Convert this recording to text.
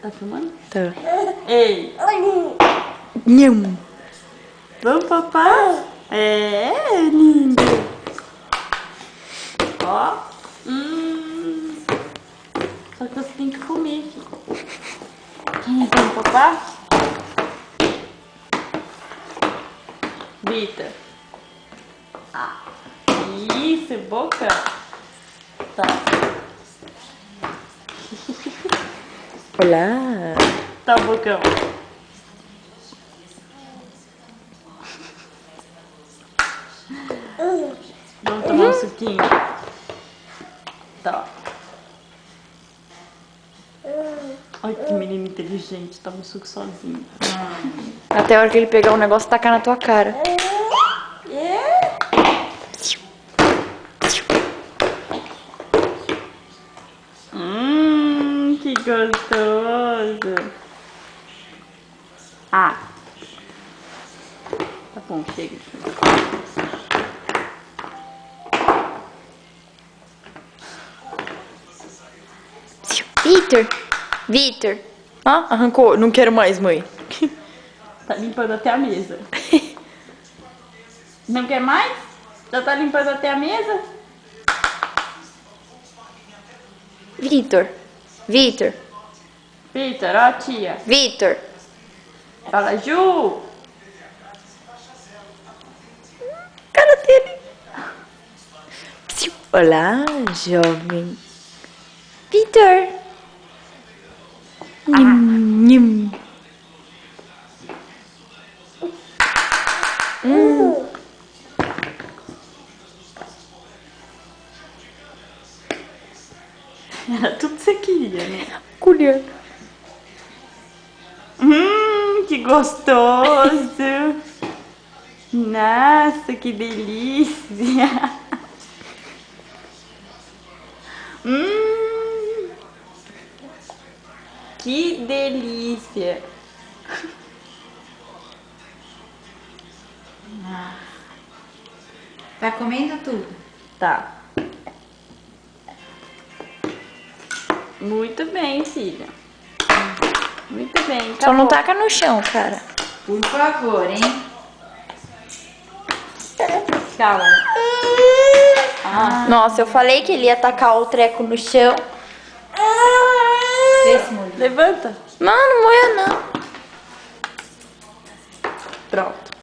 Tá filmando? Tá. Ei! Nham. Vamos, papai? É, lindo! Ó! Só que você tem que comer, filho. Vamos, papai? Vitor. Isso, boca. Tá. Olá. Tá, bocão. Vamos tomar um suquinho? Tá. Olha que menino inteligente, toma um suco sozinho. Até a hora que ele pegar um negócio e tacar na tua cara. Que gostoso. Ah. Tá bom, chega. Vitor. Vitor. Ah, arrancou. Não quero mais, mãe. Tá limpando até a mesa. Não quer mais? Já tá limpando até a mesa? Vitor. Vitor. Vitor, ó a tia. Vitor. Fala, Ju. Cara dele. Olá, jovem. Vitor. Nham. Era tudo que você queria, né? Colher. Que gostoso. Nossa, que delícia. Que delícia. Tá comendo tudo? Tá. Muito bem, filha. Muito bem. Só não acabou. taca no chão, cara. Por favor, hein? Calma. Nossa, eu falei que ele ia tacar o treco no chão. Vê se molhou. Levanta. Não, não moia não. Pronto.